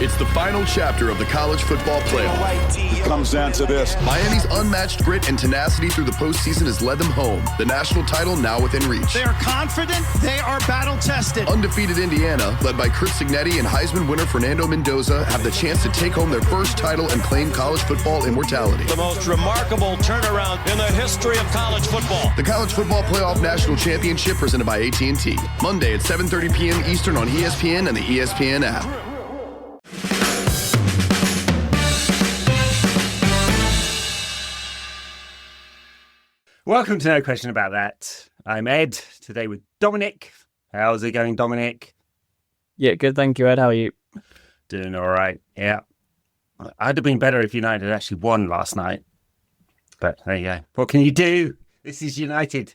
It's the final chapter of the college football playoff. It comes down to this. Miami's unmatched grit and tenacity through the postseason has led them home. The national title now within reach. They are confident. They are battle-tested. Undefeated Indiana, led by Chris Signetti and Heisman winner Fernando Mendoza, have the chance to take home their first title and claim college football immortality. The most remarkable turnaround in the history of college football. The College Football Playoff National Championship presented by AT&T. Monday at 7:30 p.m. Eastern on ESPN and the ESPN app. Welcome to No Question About That. I'm Ed, today with Dominic. How's it going, Dominic? Yeah, good, thank you, Ed. How are you? Doing all right, yeah. I'd have been better if United had actually won last night. But there you go. What can you do? This is United.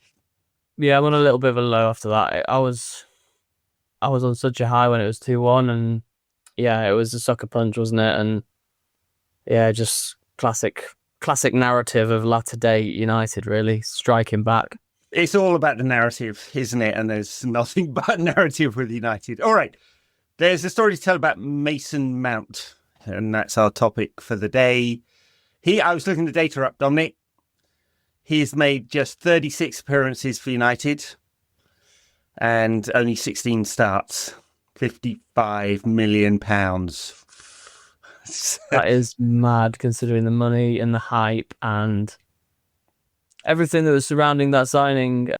Yeah, I'm on a little bit of a low after that. I was on such a high when it was 2-1, and yeah, it was a sucker punch, wasn't it? And yeah, just classic narrative of latter day United, really striking back. It's all about the narrative, isn't it? And there's nothing but narrative with United. All right, there's a story to tell about Mason Mount, and that's our topic for the day. I was looking the data up, Dominic. He's made just 36 appearances for United and only 16 starts. £55 million. That is mad, considering the money and the hype and everything that was surrounding that signing.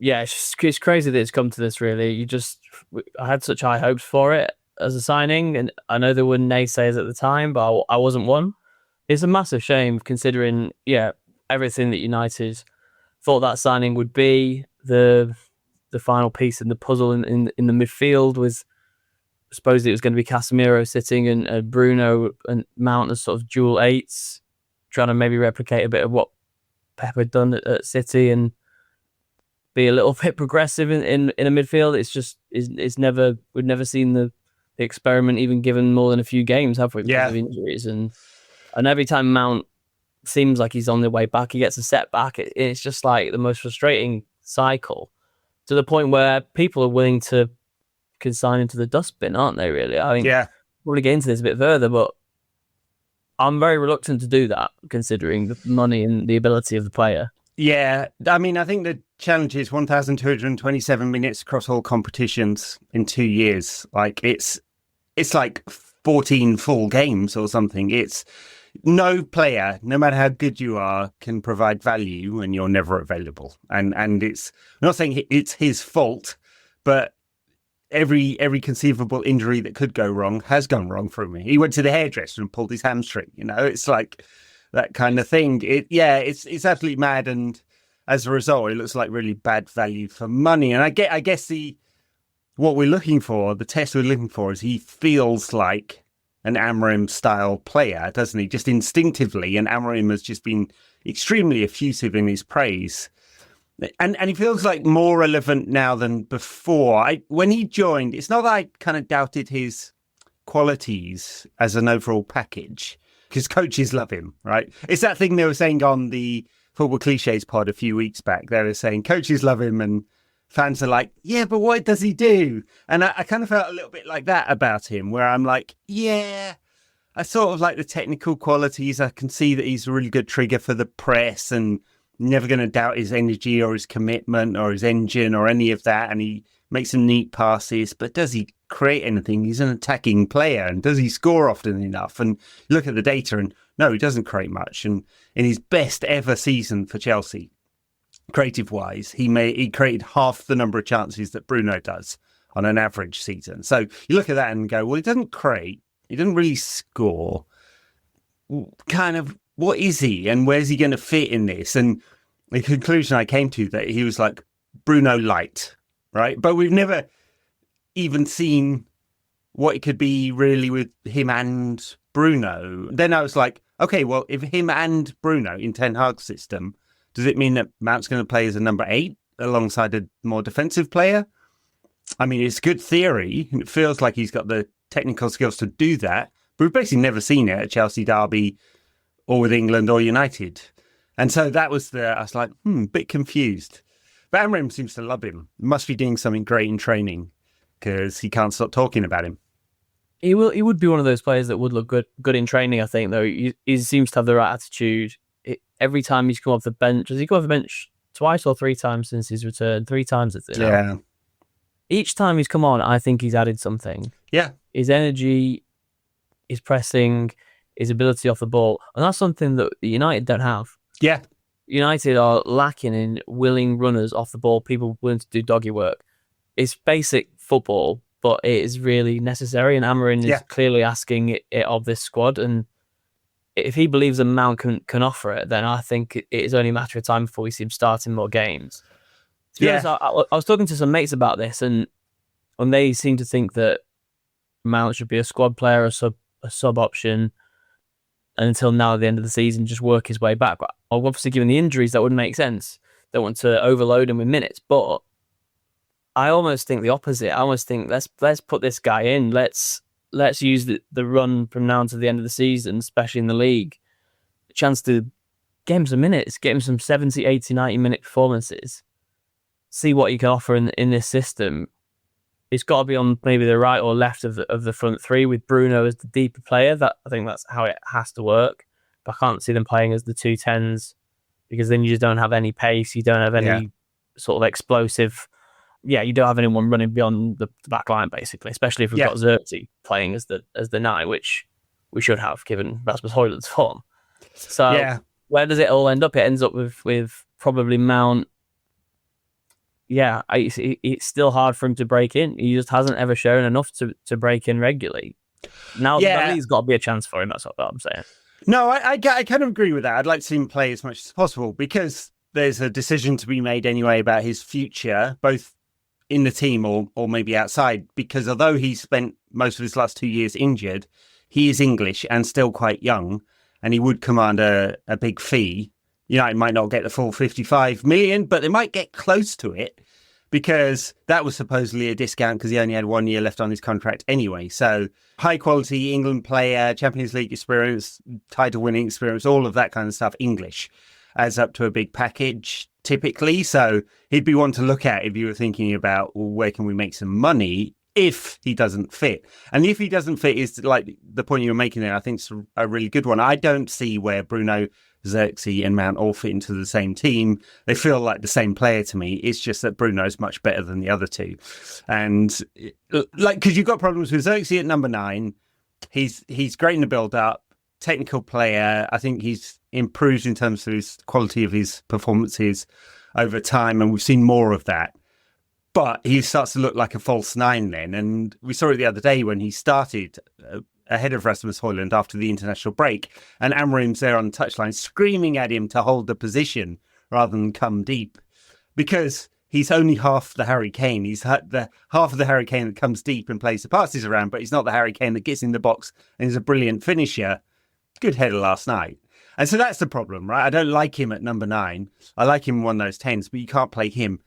Yeah, it's crazy that it's come to this, really. I had such high hopes for it as a signing, and I know there were naysayers at the time, but I wasn't one. It's a massive shame, considering, everything that United thought that signing would be. The final piece in the puzzle in the midfield was, supposedly it was going to be Casemiro sitting and Bruno and Mount as sort of dual eights, trying to maybe replicate a bit of what Pep had done at City and be a little bit progressive in a midfield. We've never seen the experiment even given more than a few games, have we? Because of injuries, and every time Mount seems like he's on the way back, he gets a setback. It's just like the most frustrating cycle, to the point where people are willing to consign into the dustbin, aren't they, really? I mean, we'll probably get into this a bit further, but I'm very reluctant to do that, considering the money and the ability of the player. Yeah, I mean, I think the challenge is 1,227 minutes across all competitions in 2 years. Like, it's like 14 full games or something. It's no player, no matter how good you are, can provide value when you're never available. And I'm not saying it's his fault, but every conceivable injury that could go wrong has gone wrong for him. He went to the hairdresser and pulled his hamstring. It's like that kind of thing. It's absolutely mad, and as a result, it looks like really bad value for money. And I guess what we're looking for, the test we're looking for, is he feels like an Amorim style player, doesn't he? Just instinctively, and Amorim has just been extremely effusive in his praise. And he feels like more relevant now than before. When he joined, it's not that I kind of doubted his qualities as an overall package, because coaches love him, right? It's that thing they were saying on the Football Cliches pod a few weeks back. They were saying coaches love him and fans are like, yeah, but what does he do? And I kind of felt a little bit like that about him, where I'm like, yeah, I sort of like the technical qualities. I can see that he's a really good trigger for the press, and never going to doubt his energy or his commitment or his engine or any of that. And he makes some neat passes, but does he create anything? He's an attacking player, and does he score often enough? And you look at the data, and no, he doesn't create much. And in his best ever season for Chelsea, creative wise, he created half the number of chances that Bruno does on an average season. So you look at that and go, well, he doesn't create, he doesn't really score. Kind of, what is he, and where's he going to fit in this? And the conclusion I came to, that he was like Bruno light, right? But we've never even seen what it could be really with him and Bruno. Then I was like, okay, well, if him and Bruno in Ten Hag's system, does it mean that Mount's going to play as a number 8 alongside a more defensive player? I mean, it's good theory, and it feels like he's got the technical skills to do that, but we've basically never seen it at Chelsea, Derby, or with England or United. And so that was I was like, bit confused. But Amorim seems to love him. Must be doing something great in training, because he can't stop talking about him. He would be one of those players that would look good in training, I think, though. He seems to have the right attitude. Every time he's come off the bench, has he come off the bench twice or 3 times since his return? 3 times, is it? Yeah. Each time he's come on, I think he's added something. Yeah. His energy, his pressing, his ability off the ball. And that's something that United don't have. Yeah. United are lacking in willing runners off the ball, people willing to do doggy work. It's basic football, but it is really necessary. And Amorim is clearly asking it of this squad. And if he believes that Mount can offer it, then I think it is only a matter of time before we see him starting more games. To be honest, I was talking to some mates about this, and they seem to think that Mount should be a squad player, a sub option, and until now at the end of the season, just work his way back. But obviously, given the injuries, that wouldn't make sense. Don't want to overload him with minutes, but I almost think the opposite. I almost think let's put this guy in. Let's use the run from now until the end of the season, especially in the league, a chance to get him some minutes, get him some 70, 80, 90-minute performances, see what he can offer in this system. It's got to be on maybe the right or left of the front three, with Bruno as the deeper player. I think that's how it has to work. But I can't see them playing as the 2 10s, because then you just don't have any pace. You don't have any sort of explosive. Yeah, you don't have anyone running beyond the back line, basically, especially if we've got Xerxes playing as the 9, which we should have, given Rasmus Højlund's form. So where does it all end up? It ends up with probably Mount. Yeah, it's still hard for him to break in. He just hasn't ever shown enough to break in regularly. Now, there's got to be a chance for him. That's what I'm saying. No, I kind of agree with that. I'd like to see him play as much as possible, because there's a decision to be made anyway about his future, both in the team or maybe outside, because although he spent most of his last 2 years injured, he is English and still quite young, and he would command a big fee. United might not get the full 55 million, but they might get close to it, because that was supposedly a discount because he only had 1 year left on his contract anyway. So high quality England player, Champions League experience, title winning experience, all of that kind of stuff, English, adds up to a big package typically. So he'd be one to look at if you were thinking about, well, where can we make some money if he doesn't fit? And if he doesn't fit is like the point you were making there, I think it's a really good one. I don't see where Bruno, Xerxes and Mount all fit into the same team. They feel like the same player to me. It's just that Bruno's much better than the other two. And because you've got problems with Xerxes at number 9. He's great in the build-up, technical player. I think he's improved in terms of his quality of his performances over time, and we've seen more of that. But he starts to look like a false 9 then. And we saw it the other day when he started ahead of Rasmus Højlund after the international break, and Amorim's there on the touchline screaming at him to hold the position rather than come deep, because he's only half the Harry Kane. He's the half of the Harry Kane that comes deep and plays the passes around, but he's not the Harry Kane that gets in the box and is a brilliant finisher. Good header last night. And so that's the problem, right? I don't like him at number 9. I like him in one of those 10s, but you can't play him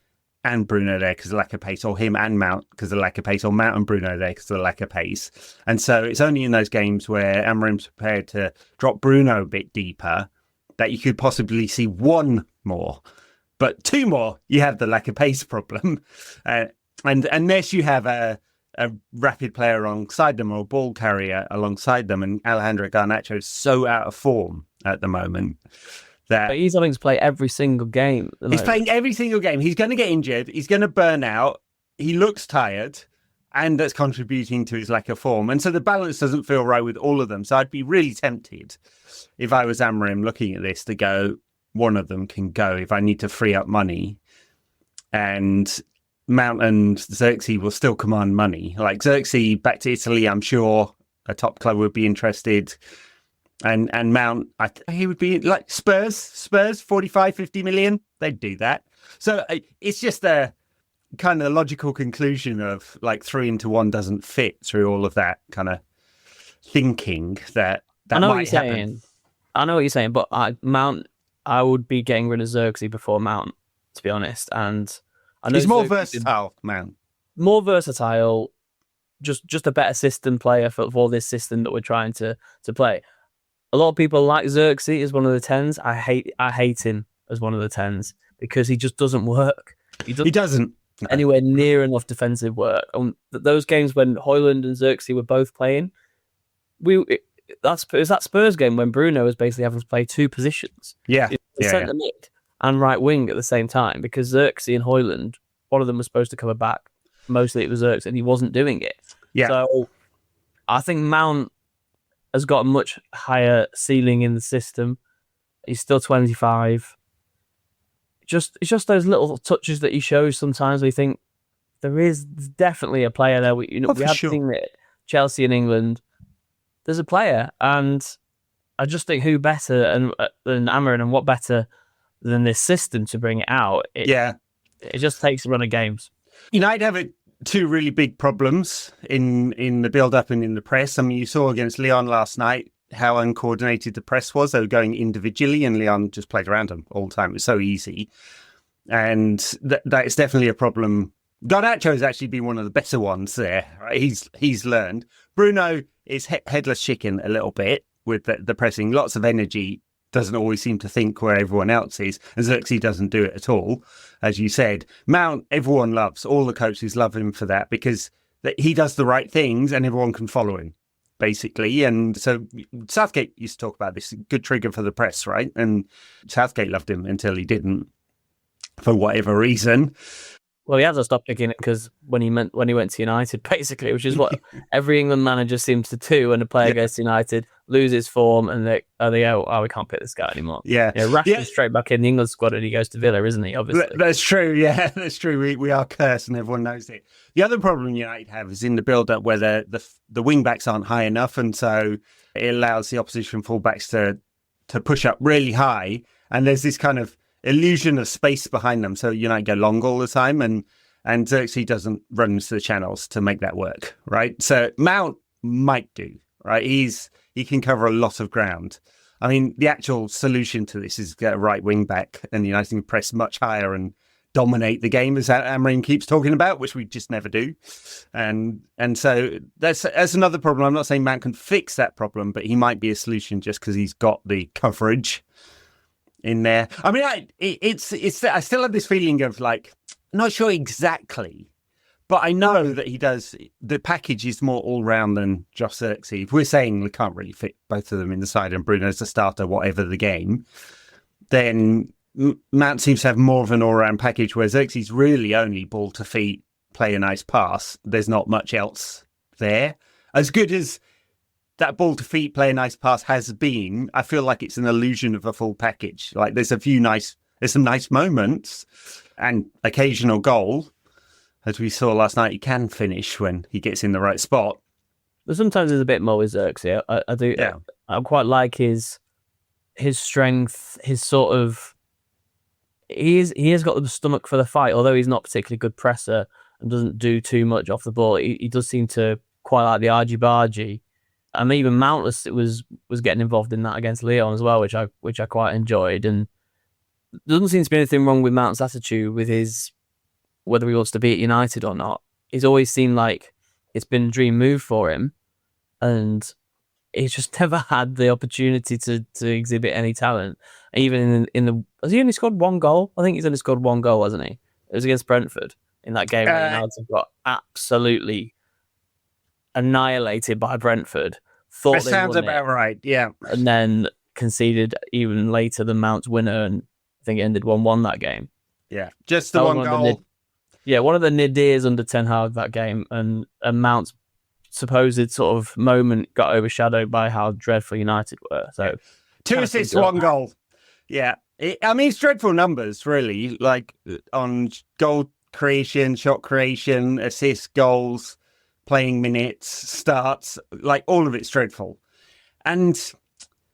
and Bruno there because of lack of pace, or him and Mount because of lack of pace, or Mount and Bruno there because of the lack of pace. And so it's only in those games where Amorim's prepared to drop Bruno a bit deeper that you could possibly see 1 more. But 2 more, you have the lack of pace problem. And unless you have a rapid player alongside them or a ball carrier alongside them, and Alejandro Garnacho is so out of form at the moment. But he's having to play every single game. He's playing every single game. He's going to get injured. He's going to burn out. He looks tired, and that's contributing to his lack of form. And so the balance doesn't feel right with all of them. So I'd be really tempted, if I was Amorim looking at this, to go, one of them can go if I need to free up money. And Mount and Xerxes will still command money. Like Xerxes back to Italy, I'm sure a top club would be interested. And Mount, he would be like Spurs, 45, 50 million. They'd do that. So it's just a kind of logical conclusion of like 3 into 1 doesn't fit through all of that kind of thinking that might happen. I know what you're saying, but Mount, I would be getting rid of Xerxes before Mount, to be honest. And I know he's more versatile, Mount. More versatile, just a better system player for this system that we're trying to play. A lot of people like Xerxes as one of the 10s. I hate him as one of the 10s because he just doesn't work. He doesn't. anywhere near enough defensive work. Those games when Højlund and Xerxes were both playing, it was that Spurs game when Bruno was basically having to play two positions. Centre mid and right wing at the same time, because Xerxes and Højlund, one of them was supposed to cover back. Mostly it was Xerxes, and he wasn't doing it. Yeah. So I think Mount has got a much higher ceiling in the system. He's still 25. It's just those little touches that he shows sometimes. We think there is definitely a player there. We have seen it. Chelsea and England. There's a player, and I just think who better than Amarin, and what better than this system to bring it out? It just takes a run of games. United have two really big problems in the build-up and in the press. I mean, you saw against Lyon last night how uncoordinated the press was. They were going individually, and Lyon just played around them all the time. It was so easy. And that is definitely a problem. Garnacho has actually been one of the better ones there. Right? He's learned. Bruno is headless chicken a little bit with the pressing. Lots of energy. Doesn't always seem to think where everyone else is. And Xerxes doesn't do it at all, as you said. Mount, everyone loves. All the coaches love him for that, because he does the right things and everyone can follow him, basically. And so Southgate used to talk about this, good trigger for the press, right? And Southgate loved him until he didn't, for whatever reason. Well, he has to stop picking it, because when he went to United, basically, which is what every England manager seems to do when a player goes to United, loses form, and they go, we can't pick this guy anymore. Rashford's straight back in the England squad, and he goes to Villa, isn't he? Obviously, that's true. Yeah, that's true. We are cursed, and everyone knows it. The other problem United have is in the build-up, where the wing backs aren't high enough, and so it allows the opposition fullbacks to push up really high, and there's this kind of illusion of space behind them, so United go long all the time, and Xerxes doesn't run into the channels to make that work, right? So Mount might do, right? He can cover a lot of ground. I mean, the actual solution to this is get a right wing back, and United can press much higher and dominate the game, as Amarin keeps talking about, which we just never do. And so that's another problem. I'm not saying Mount can fix that problem, but he might be a solution just because he's got the coverage in there. I mean, I still have this feeling of like, not sure exactly, but I know that he does. The package is more all round than Josh Xerxes. If we're saying we can't really fit both of them in the side and Bruno's the starter, whatever the game, then Mount seems to have more of an all round package, where Xerxes really only ball to feet, play a nice pass. There's not much else there. As good as that ball to feet, play a nice pass has been, I feel like it's an illusion of a full package. Like there's some nice moments and occasional goal. As we saw last night, he can finish when he gets in the right spot. But sometimes there's a bit more with Xerxes. I do. Yeah. I quite like his strength, his sort of. He has got the stomach for the fight, although he's not particularly good presser and doesn't do too much off the ball. He does seem to quite like the argy-bargy. And even Mount was getting involved in that against Lyon as well, which I quite enjoyed. And there doesn't seem to be anything wrong with Mount's attitude with his whether he wants to be at United or not. He's always seemed like it's been a dream move for him, and he's just never had the opportunity to exhibit any talent. Even in the has he only scored one goal? I think he's only scored one goal, hasn't he? It was against Brentford in that game where United got absolutely annihilated by Brentford. That sounds about right, yeah. And then conceded even later than Mount's winner, and I think it ended 1-1 that game. Yeah, just the one goal. One of the nadirs under Ten Hag that game, and Mount's supposed sort of moment got overshadowed by how dreadful United were. So 2 assists, 1 goal. Yeah, it's dreadful numbers, really, like on goal creation, shot creation, assists, goals, playing minutes, starts, like all of it's dreadful. And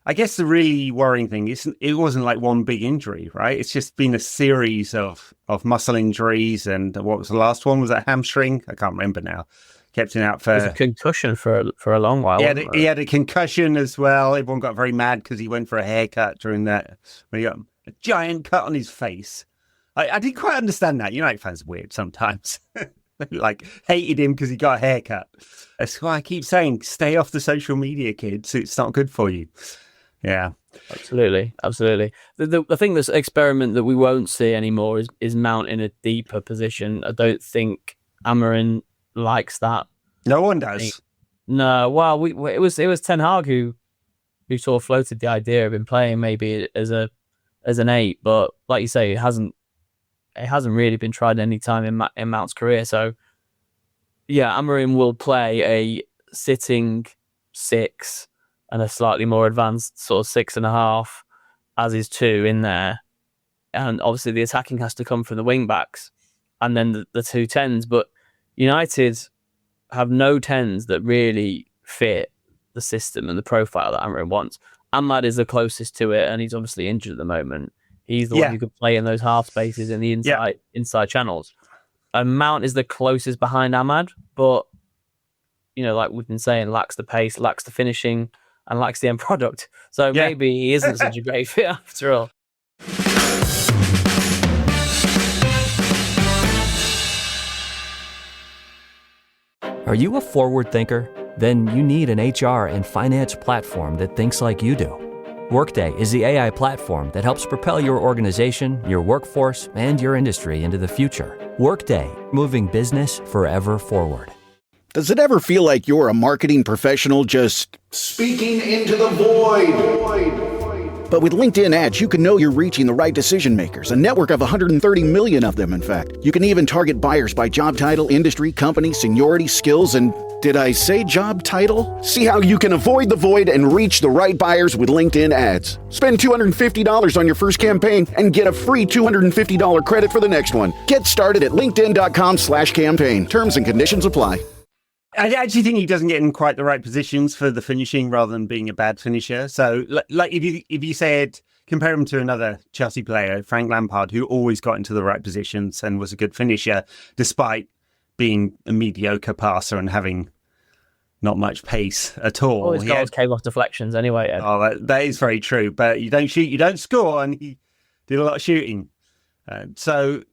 I guess the really worrying thing is it wasn't like one big injury, right? It's just been a series of muscle injuries. And what was the last one? Was that hamstring? I can't remember now. Kept him out for a concussion for a long while. He had a concussion as well. Everyone got very mad because he went for a haircut during that, when he got a giant cut on his face. I didn't quite understand that. United fans are weird sometimes. Like hated him because he got a haircut. That's why I keep saying, stay off the social media, kids. It's not good for you. Yeah. Absolutely. The thing that's experiment that we won't see anymore is Mount in a deeper position. I don't think Amarin likes that. No one does. No, well, it was Ten Hag who sort of floated the idea of him playing maybe as an 8, but like you say, it hasn't really been tried any time in Mount's career. So yeah, Amarin will play a sitting 6 and a slightly more advanced sort of 6.5 as his 2 in there, and obviously the attacking has to come from the wing backs and then the 2 10s. But United have no 10s that really fit the system and the profile that Amarin wants. Ahmad is the closest to it, and he's obviously injured at the moment. He's the one who could play in those half spaces in the inside channels. And Mount is the closest behind Ahmad, but like we've been saying, lacks the pace, lacks the finishing, and lacks the end product. So maybe he isn't such a great fit after all. Are you a forward thinker? Then you need an HR and finance platform that thinks like you do. Workday is the AI platform that helps propel your organization, your workforce, and your industry into the future. Workday, moving business forever forward. Does it ever feel like you're a marketing professional just speaking into the void? But with LinkedIn ads, you can know you're reaching the right decision makers, a network of 130 million of them, in fact. You can even target buyers by job title, industry, company, seniority, skills, and did I say job title? See how you can avoid the void and reach the right buyers with LinkedIn ads. Spend $250 on your first campaign and get a free $250 credit for the next one. Get started at linkedin.com/campaign. Terms and conditions apply. I actually think he doesn't get in quite the right positions for the finishing rather than being a bad finisher. So, like if you said, compare him to another Chelsea player, Frank Lampard, who always got into the right positions and was a good finisher, despite being a mediocre passer and having not much pace at all. All his goals came off deflections anyway, Ed. Oh, that is very true. But you don't shoot, you don't score, and he did a lot of shooting. So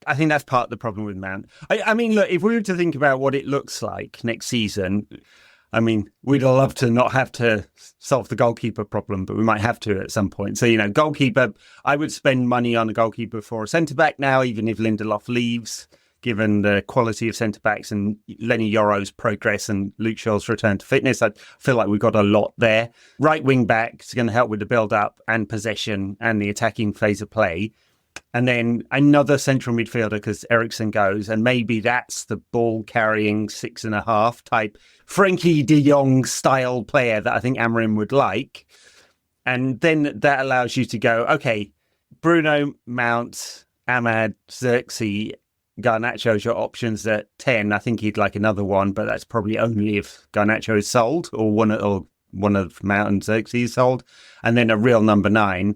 I think that's part of the problem with Mount. I mean, look, if we were to think about what it looks like next season, I mean, we'd love to not have to solve the goalkeeper problem, but we might have to at some point. So, goalkeeper, I would spend money on a goalkeeper for a centre-back now, even if Lindelof leaves, given the quality of centre-backs and Lenny Yoro's progress and Luke Shaw's return to fitness. I feel like we've got a lot there. Right wing-back is going to help with the build-up and possession and the attacking phase of play. And then another central midfielder because Eriksen goes, and maybe that's the ball-carrying 6.5 type Frankie de Jong style player that I think Amarim would like. And then that allows you to go, okay, Bruno, Mount, Ahmad, Xerxes, Garnacho's your options at 10. I think he'd like another one, but that's probably only if Garnacho is sold or one of Mount and Xerxes is sold. And then a real number 9.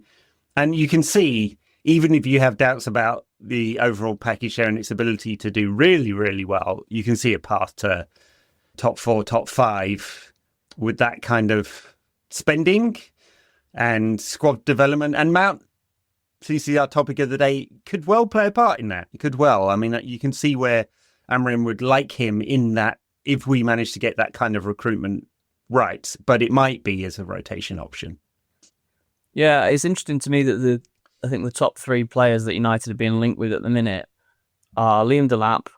And you can see, even if you have doubts about the overall package there and its ability to do really, really well, you can see a path to top 4, top 5 with that kind of spending and squad development. And Mount, CCR topic of the day, could well play a part in that. It could well. I mean, you can see where Amarim would like him in that if we manage to get that kind of recruitment right. But it might be as a rotation option. Yeah, it's interesting to me that I think the top 3 players that United have been linked with at the minute are Liam Delap,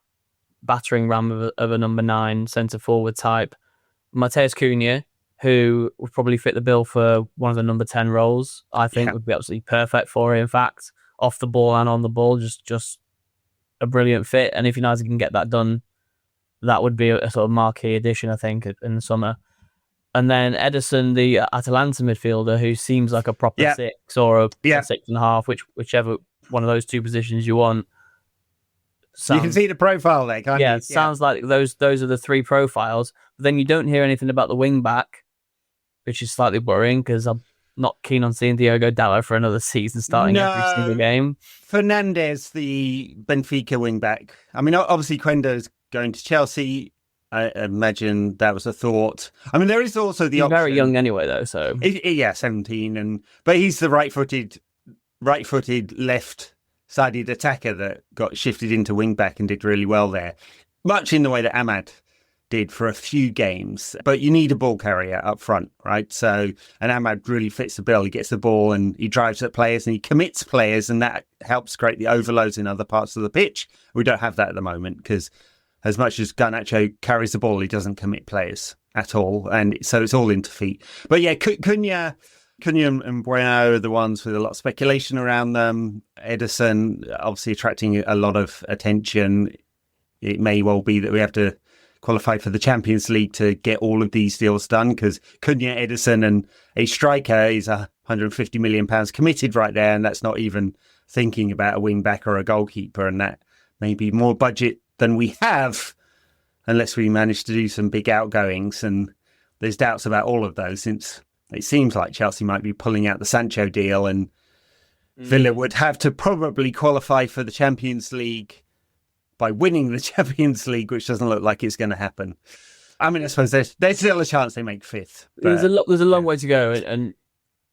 battering ram of a number 9 centre-forward type, Mateus Cunha, who would probably fit the bill for one of the number 10 roles. I think would be absolutely perfect for it, in fact, off the ball and on the ball, just a brilliant fit. And if United can get that done, that would be a sort of marquee addition, I think, in the summer. And then Ederson, the Atalanta midfielder, who seems like a proper 6 or a 6.5, whichever one of those 2 positions you want. You can see the profile there, can't you? Yeah, it sounds like those are the 3 profiles. But then you don't hear anything about the wing back, which is slightly worrying because I'm not keen on seeing Diogo Dalot for another season starting every single game. Fernandes, the Benfica wing back. I mean, obviously Quendo's going to Chelsea. I imagine that was a thought. I mean, there is also the option. He's very young anyway, though. So 17, but he's the right-footed, left-sided attacker that got shifted into wing back and did really well there. Much in the way that Ahmad did for a few games, but you need a ball carrier up front, right? So, and Ahmad really fits the bill. He gets the ball and he drives at players and he commits players, and that helps create the overloads in other parts of the pitch. We don't have that at the moment because as much as Garnacho carries the ball, he doesn't commit players at all. And so it's all into feet. But yeah, Cunha and Bueno are the ones with a lot of speculation around them. Edison obviously attracting a lot of attention. It may well be that we have to qualify for the Champions League to get all of these deals done, because Cunha, Edison and a striker is £150 million committed right there, and that's not even thinking about a wing back or a goalkeeper, and that may be more budget than we have unless we manage to do some big outgoings, and there's doubts about all of those since it seems like Chelsea might be pulling out the Sancho deal, and Villa would have to probably qualify for the Champions League by winning the Champions League, which doesn't look like it's going to happen. I mean, I suppose there's still a chance they make fifth. There's a long way to go, and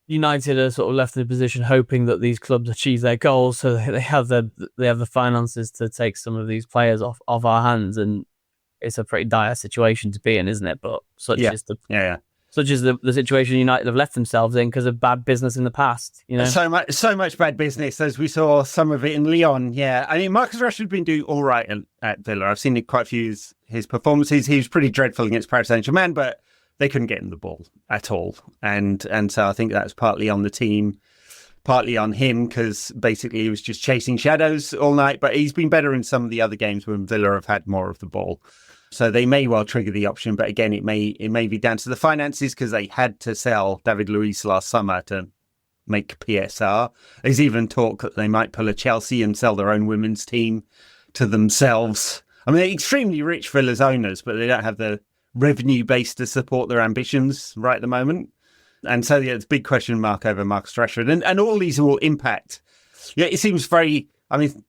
United are sort of left in a position hoping that these clubs achieve their goals, so they have the finances to take some of these players off our hands, and it's a pretty dire situation to be in, isn't it? But such is the situation United have left themselves in because of bad business in the past. You know, so much bad business, as we saw some of it in Lyon. Yeah, I mean, Marcus Rashford's been doing all right at Villa. I've seen quite a few of his performances. He was pretty dreadful against Paris Saint-Germain, but they couldn't get him the ball at all, and so I think that's partly on the team, partly on him, because basically he was just chasing shadows all night. But he's been better in some of the other games when Villa have had more of the ball. So they may well trigger the option, but again, it may be down to the finances, because they had to sell David Luiz last summer to make PSR. There's even talk that they might pull a Chelsea and sell their own women's team to themselves. I mean, they're extremely rich, Villa's owners, but they don't have the revenue base to support their ambitions right at the moment. And so, yeah, it's a big question mark over Marcus Rashford. And all these will impact. Yeah, it seems very... I mean,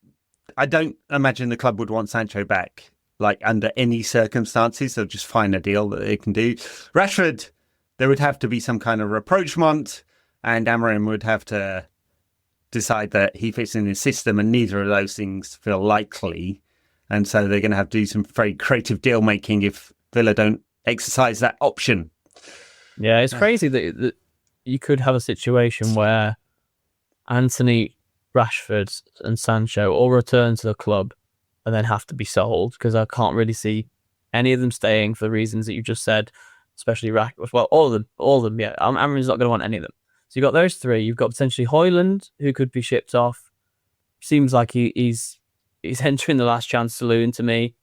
I don't imagine the club would want Sancho back, like, under any circumstances. They'll just find a deal that they can do. Rashford, there would have to be some kind of rapprochement, and Amorim would have to decide that he fits in his system, and neither of those things feel likely. And so they're going to have to do some very creative deal making if Villa don't exercise that option. Yeah, it's crazy that you could have a situation where Anthony, Rashford and Sancho all return to the club and then have to be sold, because I can't really see any of them staying for the reasons that you just said, especially Rashford. Well, all of them, yeah. Amorim's not going to want any of them. So you've got those three. You've got potentially Højlund, who could be shipped off. Seems like he's entering the last chance saloon to me.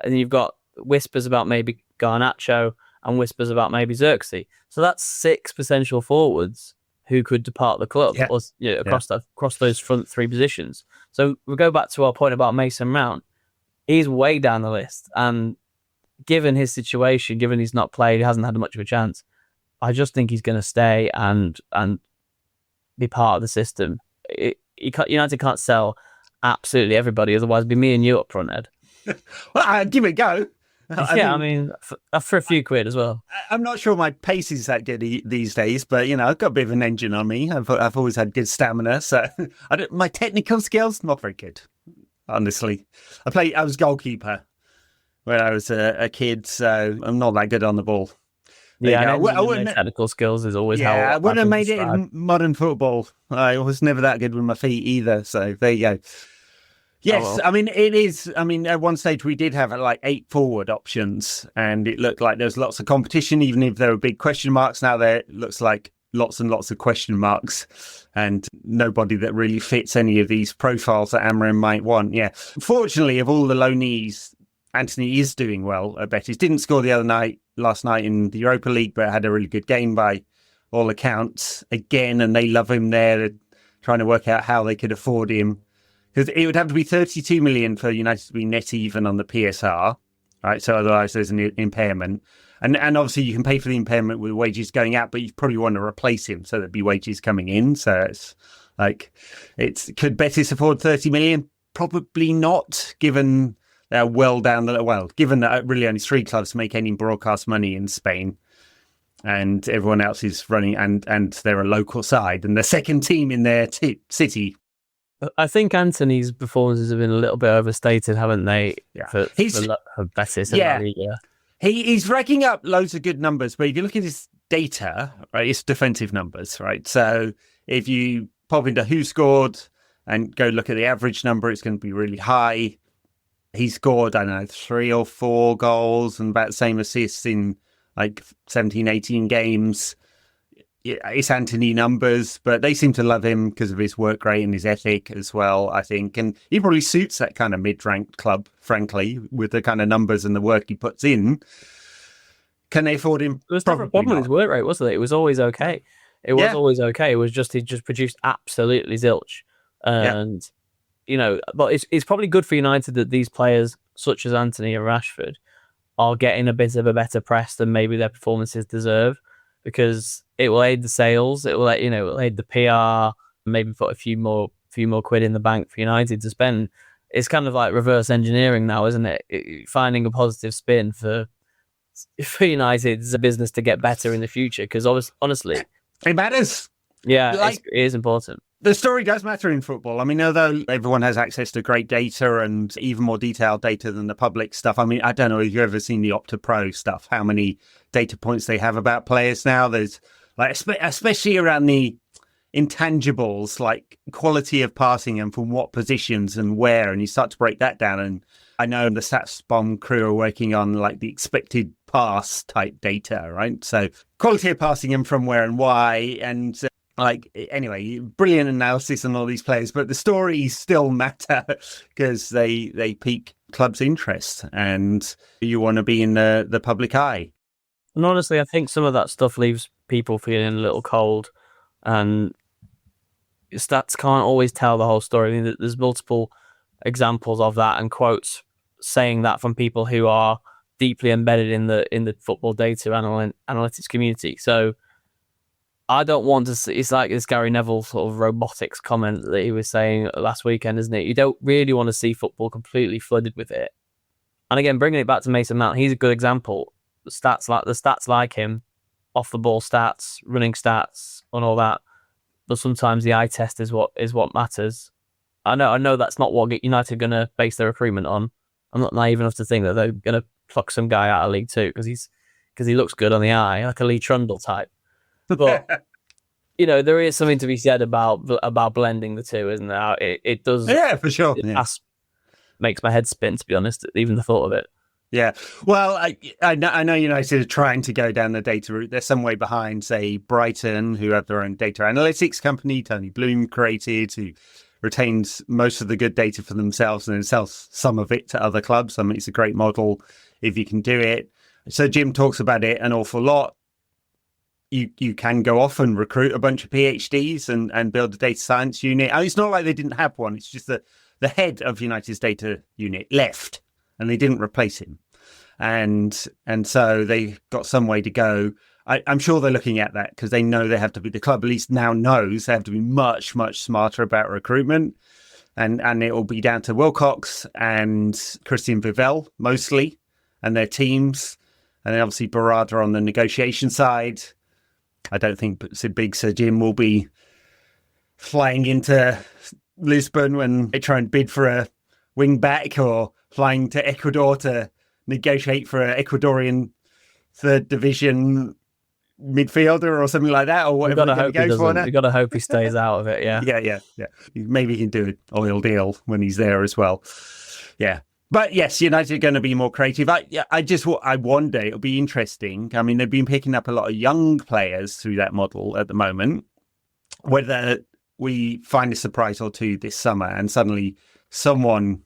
And then you've got whispers about maybe Garnacho and whispers about maybe Xerxes. So that's 6 potential forwards who could depart the club across those front three positions. So we'll go back to our point about Mason Mount. He's way down the list. And given his situation, given he's not played, he hasn't had much of a chance, I just think he's going to stay and be part of the system. United can't sell absolutely everybody, otherwise it'd be me and you up front, Ed. Well, give it a go. I mean, for a few quid as well. I'm not sure my pace is that good these days, but, I've got a bit of an engine on me. I've always had good stamina, so my technical skills, not very good, honestly. I was goalkeeper when I was a kid, so I'm not that good on the ball. Yeah, I wouldn't. Technical skills is always how. I wouldn't have made it in modern football. I was never that good with my feet either, so there you go. Yes, oh, well. I mean, it is. I mean, at one stage we did have like 8 forward options, and it looked like there was lots of competition, even if there were big question marks. Now there looks like lots and lots of question marks, and nobody that really fits any of these profiles that Amorim might want. Yeah, fortunately, of all the loanees, Anthony is doing well at Betis. Didn't score last night in the Europa League, but had a really good game by all accounts again, and they love him there. They're trying to work out how they could afford him. Because it would have to be 32 million for United to be net even on the PSR, right? So otherwise there's an impairment. And obviously you can pay for the impairment with wages going out, but you probably want to replace him so there'd be wages coming in. So it's like, could Betis afford 30 million? Probably not, given they're given that really only 3 clubs make any broadcast money in Spain, and everyone else is running, and they're a local side, and the second team in their city. I think Anthony's performances have been a little bit overstated, haven't they? Yeah. For Betis and La Liga. He's racking up loads of good numbers, but if you look at his data, right, it's defensive numbers, right? So if you pop into who scored and go look at the average number, it's going to be really high. He scored, I don't know, 3 or 4 goals and about the same assists in like 17, 18 games. It's Anthony numbers, but they seem to love him because of his work rate and his ethic as well, I think. And he probably suits that kind of mid-ranked club, frankly, with the kind of numbers and the work he puts in. Can they afford him? There was never a problem with his work rate, wasn't it? It was always okay. It was always okay. It was just he just produced absolutely zilch. And, but it's probably good for United that these players, such as Anthony and Rashford, are getting a bit of a better press than maybe their performances deserve, because it will aid the sales, it will aid the PR, maybe put a few more quid in the bank for United to spend. It's kind of like reverse engineering now, isn't it? Finding a positive spin for United's a business to get better in the future, because honestly, it matters. Yeah, it is important. The story does matter in football. I mean, although everyone has access to great data and even more detailed data than the public stuff. I mean, I don't know if you've ever seen the Opta Pro stuff, how many data points they have about players now. There's like, especially around the intangibles, like quality of passing and from what positions and where, and you start to break that down. And I know the Stats Bomb crew are working on like the expected pass type data, right? So quality of passing and from where and why, and anyway, brilliant analysis on all these players, but the stories still matter because they pique clubs' interest, and you want to be in the public eye. And honestly, I think some of that stuff leaves people feeling a little cold, and stats can't always tell the whole story. I mean, there's multiple examples of that and quotes saying that from people who are deeply embedded in the football data analytics community. So I don't want to see, it's like this Gary Neville sort of robotics comment that he was saying last weekend, isn't it? You don't really want to see football completely flooded with it. And again, bringing it back to Mason Mount, he's a good example. The stats like him, off the ball stats, running stats, and all that. But sometimes the eye test is what matters. I know that's not what United are going to base their recruitment on. I'm not naive enough to think that they're going to pluck some guy out of League Two because he looks good on the eye, like a Lee Trundle type. But there is something to be said about blending the two, isn't there? It does. Yeah, for sure. Makes my head spin, to be honest. Even the thought of it. Yeah. Well, I know United are trying to go down the data route. They're some way behind, say, Brighton, who have their own data analytics company, Tony Bloom created, who retains most of the good data for themselves and then sells some of it to other clubs. I mean, it's a great model if you can do it. So Jim talks about it an awful lot. You can go off and recruit a bunch of PhDs and build a data science unit. It's not like they didn't have one. It's just that the head of United's data unit left and they didn't replace him. And so they got some way to go. I'm sure they're looking at that because they know they have to be, the club at least now knows they have to be much, much smarter about recruitment. And it will be down to Wilcox and Christian Vivell mostly and their teams. And then obviously Barada on the negotiation side. I don't think Big Sir Jim will be flying into Lisbon when they try and bid for a wing back, or flying to Ecuador to negotiate for an Ecuadorian third division midfielder or something like that, or whatever he goes for. We've got to hope he stays out of it. Yeah. Yeah. Maybe he can do an oil deal when he's there as well. Yeah. But yes, United are going to be more creative. I wonder, it'll be interesting. I mean, they've been picking up a lot of young players through that model at the moment. Whether we find a surprise or two this summer and suddenly someone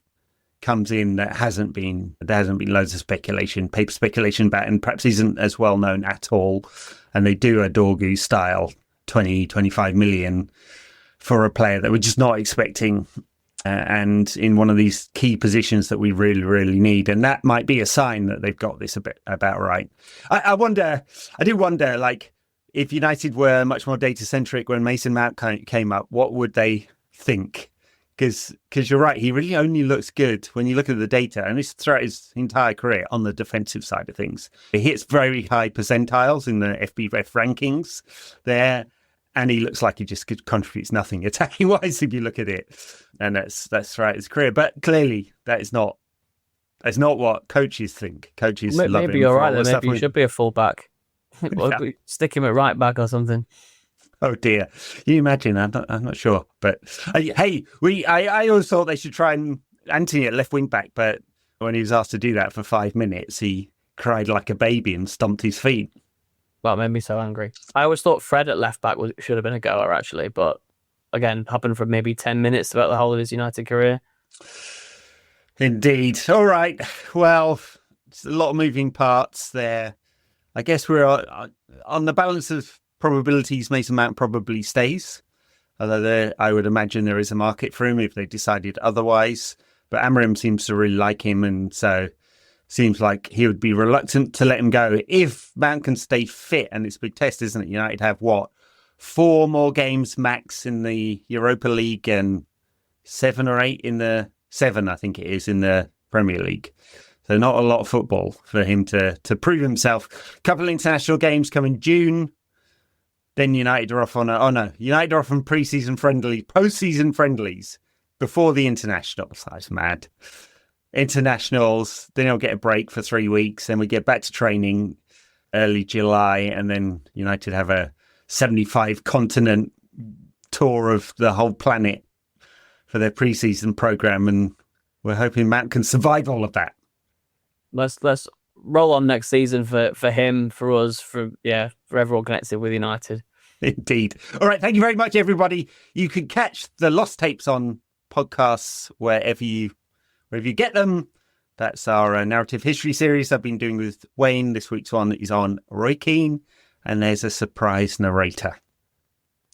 comes in that hasn't been loads of paper speculation about, and perhaps isn't as well known at all. And they do a Dorgu style 20, 25 million for a player that we're just not expecting. And in one of these key positions that we really, really need. And that might be a sign that they've got this a bit about right. I do wonder, like, if United were much more data-centric when Mason Mount came up, what would they think? Because you're right, he really only looks good when you look at the data, and it's throughout his entire career on the defensive side of things. He hits very high percentiles in the FBref rankings there. And he looks like he just contributes nothing attacking-wise if you look at it. And that's throughout his career. But clearly, that's not That's not what coaches think. Coaches love him. Maybe you're right. Then maybe he you should be a fullback. Stick him at right back or something. Oh dear! You imagine? I'm not sure. But hey, I always thought they should try and Anthony at left wing back, but when he was asked to do that for 5 minutes, he cried like a baby and stomped his feet. Well, it made me so angry. I always thought Fred at left back should have been a goer, actually, but again, happened for maybe 10 minutes throughout the whole of his United career. Indeed. All right. Well, it's a lot of moving parts there. I guess we're on the balance of probabilities. Mason Mount probably stays, although I would imagine there is a market for him if they decided otherwise. But Amorim seems to really like him, and so seems like he would be reluctant to let him go if Mount can stay fit. And it's a big test, isn't it? United have 4 more games max in the Europa League and 7 or 8 in the 7, I think it is, in the Premier League. So not a lot of football for him to prove himself. Couple of international games come in June. Then United are off on United are off on postseason friendlies before the internationals. That's mad. Internationals, then he'll get a break for 3 weeks, and we get back to training early July, and then United have a 75 continent tour of the whole planet for their preseason program, and we're hoping Matt can survive all of that. Let's roll on next season for him, for us, for everyone connected with United. Indeed. All right, thank you very much, everybody. You can catch the Lost Tapes on podcasts wherever you get them. That's our narrative history series I've been doing with Wayne. This week's one is on Roy Keane, and there's a surprise narrator.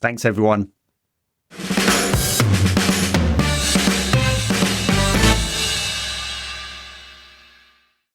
Thanks, everyone.